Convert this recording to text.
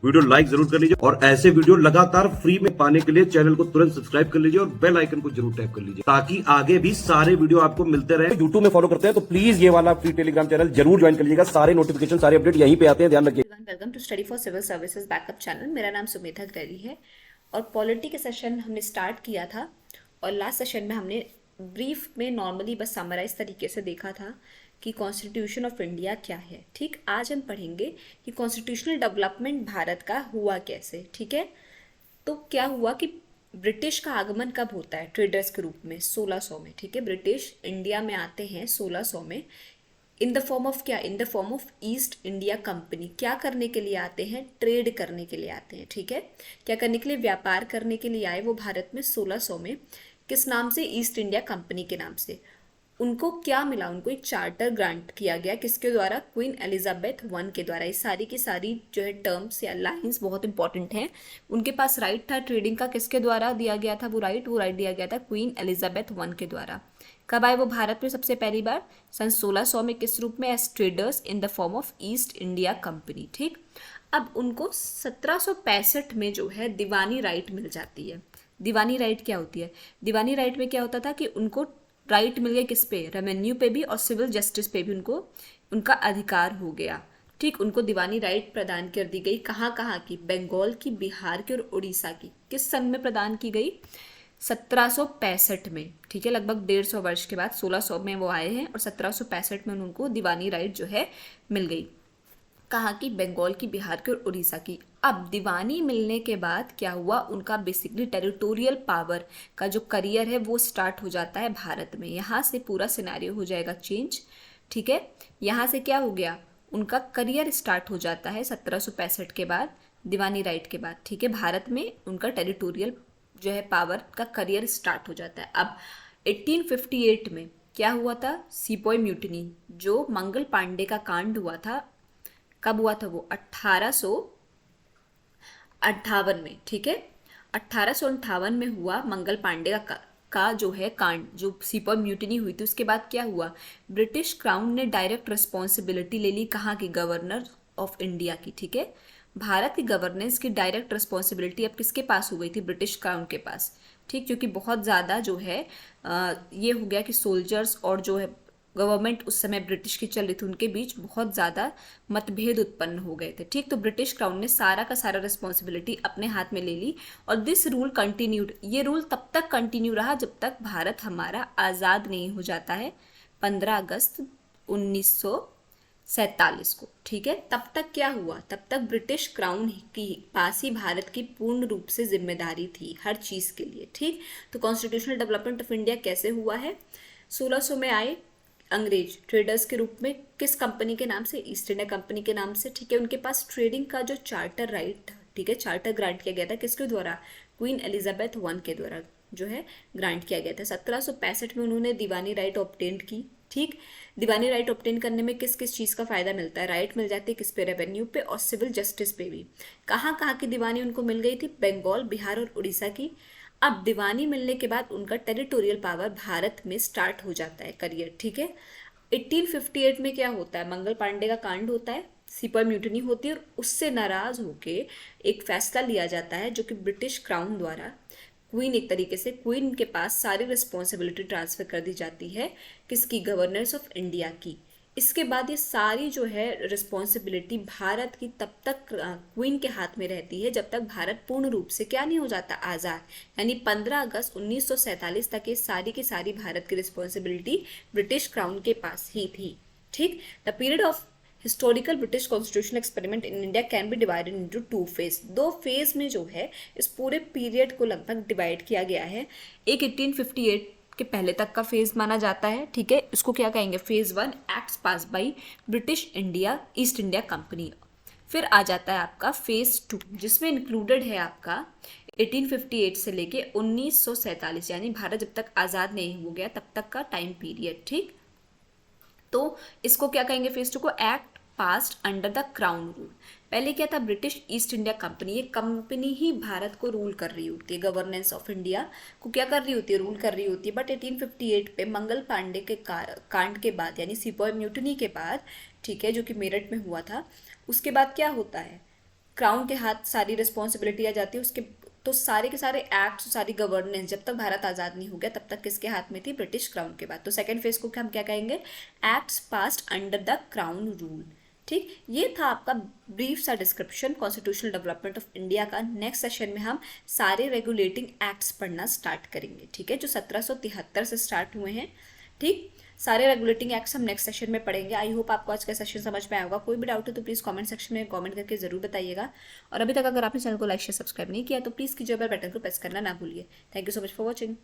Video like जरूर कर लीजिए और ऐसे वीडियो लगातार फ्री में पाने के लिए चैनल को तुरंत सब्सक्राइब कर लीजिए और बेल आइकन को जरूर टैप कर लीजिए ताकि आगे भी सारे वीडियो आपको मिलते रहे। यूट्यूब में फॉलो करते हैं तो प्लीज ये वाला फ्री टेलीग्राम चैनल जरूर ज्वाइन कर लीजिएगा। सारे नोटिफिकेशन सारे अपडेट यहीं पे आते हैं, ध्यान रखिए। Welcome to study for civil services backup channel. मेरा नाम सुमेधा ग्रेरी है और पॉलिटी के सेशन हमने स्टार्ट किया था और लास्ट सेशन में हमने ब्रीफ में नॉर्मली बस समराइज तरीके से देखा था कि कॉन्स्टिट्यूशन ऑफ इंडिया क्या है। ठीक, आज हम पढ़ेंगे कि कॉन्स्टिट्यूशनल डेवलपमेंट भारत का हुआ कैसे। ठीक है, तो क्या हुआ कि ब्रिटिश का आगमन कब होता है ट्रेडर्स के रूप में 1600 में। ठीक है, ब्रिटिश इंडिया में आते हैं 1600 में इन द फॉर्म ऑफ क्या, इन the form of East India company. क्या करने के लिए आते हैं? ट्रेड करने के लिए आते हैं। ठीक है, क्या करने के लिए? व्यापार करने के लिए आए वो भारत में 1600 में। किस नाम से? ईस्ट इंडिया कंपनी के नाम से। उनको क्या मिला? उनको एक चार्टर ग्रांट किया गया। किसके द्वारा? क्वीन एलिजाबेथ वन के द्वारा। ये सारी की सारी जो है टर्म्स या लाइंस बहुत इंपॉर्टेंट हैं। उनके पास राइट था ट्रेडिंग का। किसके द्वारा दिया गया था वो राइट दिया गया था क्वीन एलिजाबेथ वन के द्वारा। कब आए वो भारत में सबसे पहली बार? सन 1600 में। किस रूप में? As traders in the form of East India company. ठीक, अब उनको 1765 में जो है दीवानी राइट मिल जाती है। दीवानी राइट क्या होती है? दीवानी राइट में क्या होता था कि उनको राइट मिल गया किस पे? रेवेन्यू पे भी और सिविल जस्टिस पे भी उनको उनका अधिकार हो गया। ठीक, उनको दीवानी राइट प्रदान कर दी गई। कहाँ कहाँ की? बंगाल की, बिहार की और उड़ीसा की। किस सन में प्रदान की गई? 1765 में। ठीक है, लगभग 150 वर्ष के बाद 1600 में वो आए हैं और 1765 में उनको दीवानी राइट जो है मिल गई। कहाँ की? बंगाल की, बिहार की और उड़ीसा की। अब दीवानी मिलने के बाद क्या हुआ? उनका बेसिकली टेरिटोरियल पावर का जो करियर है वो स्टार्ट हो जाता है भारत में। यहाँ से पूरा सिनेरियो हो जाएगा चेंज। ठीक है, यहाँ से क्या हो गया? उनका करियर स्टार्ट हो जाता है 1765 के बाद, दीवानी राइट के बाद। ठीक है, भारत में उनका टेरिटोरियल जो है पावर का करियर स्टार्ट हो जाता है। अब 1858 में क्या हुआ था? सिपोई म्यूटिनी, जो मंगल पांडे का कांड हुआ था। कब हुआ था वो? 1858 में। ठीक है, 1858 में हुआ मंगल पांडे का जो है कांड, जो सिपोई म्यूटिनी हुई थी। उसके बाद क्या हुआ? ब्रिटिश क्राउन ने डायरेक्ट रिस्पॉन्सिबिलिटी ले ली। कहाँ की? गवर्नर ऑफ इंडिया की। ठीक है, भारत की गवर्नेंस की डायरेक्ट रिस्पॉन्सिबिलिटी अब किसके पास हो गई थी? ब्रिटिश क्राउन के पास। ठीक, क्योंकि बहुत ज़्यादा जो है ये हो गया कि सोल्जर्स और जो है गवर्नमेंट उस समय ब्रिटिश की चल रही थी, उनके बीच बहुत ज़्यादा मतभेद उत्पन्न हो गए थे। ठीक, तो ब्रिटिश क्राउन ने सारा का सारा रिस्पॉन्सिबिलिटी अपने हाथ में ले ली और दिस रूल कंटिन्यूड। ये रूल तब तक कंटिन्यू रहा जब तक भारत हमारा आज़ाद नहीं हो जाता है 15 अगस्त 1947 को। ठीक है, तब तक क्या हुआ? तब तक ब्रिटिश क्राउन की पास ही भारत की पूर्ण रूप से जिम्मेदारी थी हर चीज़ के लिए। ठीक, तो कॉन्स्टिट्यूशनल डेवलपमेंट ऑफ इंडिया कैसे हुआ है? 1600 में आए अंग्रेज ट्रेडर्स के रूप में। किस कंपनी के नाम से? ईस्ट इंडिया कंपनी के नाम से। ठीक है, उनके पास ट्रेडिंग का जो चार्टर राइट था। ठीक है, चार्टर ग्रांट किया गया था किसके द्वारा? क्वीन एलिजाबेथ वन के द्वारा जो है ग्रांट किया गया था। 1765 में उन्होंने दीवानी राइट ऑब्टेंड की। ठीक, दीवानी राइट ऑब्टेन करने में किस किस चीज़ का फायदा मिलता है? राइट मिल जाती है किस पे? रेवेन्यू पे और सिविल जस्टिस पे भी। कहाँ कहाँ की दीवानी उनको मिल गई थी? बंगाल, बिहार और उड़ीसा की। अब दीवानी मिलने के बाद उनका टेरिटोरियल पावर भारत में स्टार्ट हो जाता है करियर। ठीक है, 1858 में क्या होता है? मंगल पांडे का कांड होता है, सिपाही म्यूटनी होती है और उससे नाराज होके एक फैसला लिया जाता है जो कि ब्रिटिश क्राउन द्वारा क्वीन, एक तरीके से क्वीन के पास सारी रिस्पॉन्सिबिलिटी ट्रांसफर कर दी जाती है। किसकी? गवर्नेंस ऑफ इंडिया की। इसके बाद ये सारी जो है रिस्पॉन्सिबिलिटी भारत की तब तक क्वीन के हाथ में रहती है जब तक भारत पूर्ण रूप से क्या नहीं हो जाता? आज़ाद। यानी 15 अगस्त 1947 तक ये सारी की सारी भारत की रिस्पॉन्सिबिलिटी ब्रिटिश क्राउन के पास ही थी। ठीक, the period of historical British constitution experiment in India can be divided into 2 phase. 2 phase में जो है इस पूरे पीरियड को लगभग डिवाइड किया गया है। एक 1858 के पहले तक का फेज माना जाता है। ठीक है, इसको क्या कहेंगे? Phase 1 acts pass by British India east India company. फिर आ जाता है आपका फेज 2 जिसमें इंक्लूडेड है आपका 1858 से लेके 1947, यानी भारत जब तक आज़ाद नहीं हो गया तब तक का टाइम पीरियड। ठीक, तो इसको क्या कहेंगे? फेज 2 को act passed under the crown rule. पहले क्या था? ब्रिटिश ईस्ट इंडिया कंपनी, ये कंपनी ही भारत को रूल कर रही होती है, गवर्नेंस ऑफ इंडिया को क्या कर रही होती है? रूल कर रही होती है। बट 1858 पे मंगल पांडे के कांड के बाद, यानी सिपोई म्यूटनी के बाद, ठीक है, जो कि मेरठ में हुआ था, उसके बाद क्या होता है? क्राउन के हाथ सारी रिस्पॉन्सिबिलिटी आ जाती है उसके। तो सारे के सारे एक्ट्स, सारी गवर्नेंस जब तक भारत आज़ाद नहीं हो गया तब तक किसके हाथ में थी? ब्रिटिश क्राउन के बाद। तो सेकेंड फेज को हम क्या कहेंगे? Acts passed under the crown rule. ठीक, ये था आपका ब्रीफ सा description constitutional development of India का। नेक्स्ट सेशन में हम सारे रेगुलेटिंग एक्ट्स पढ़ना स्टार्ट करेंगे, ठीक है, जो 1773 से स्टार्ट हुए हैं। ठीक, सारे रेगुलेटिंग एक्ट्स हम नेक्स्ट सेशन में पढ़ेंगे। आई होप आपको आज का सेशन समझ में आया होगा। कोई भी डाउट हो तो प्लीज़ कमेंट सेक्शन में कमेंट करके जरूर बताइएगा। और अभी तक अगर आपने चैनल को लाइक शेयर सब्सक्राइब नहीं किया तो प्लीज़ कीजिए, बेल बटन को प्रेस करना ना भूलिए। Thank you so much for watching.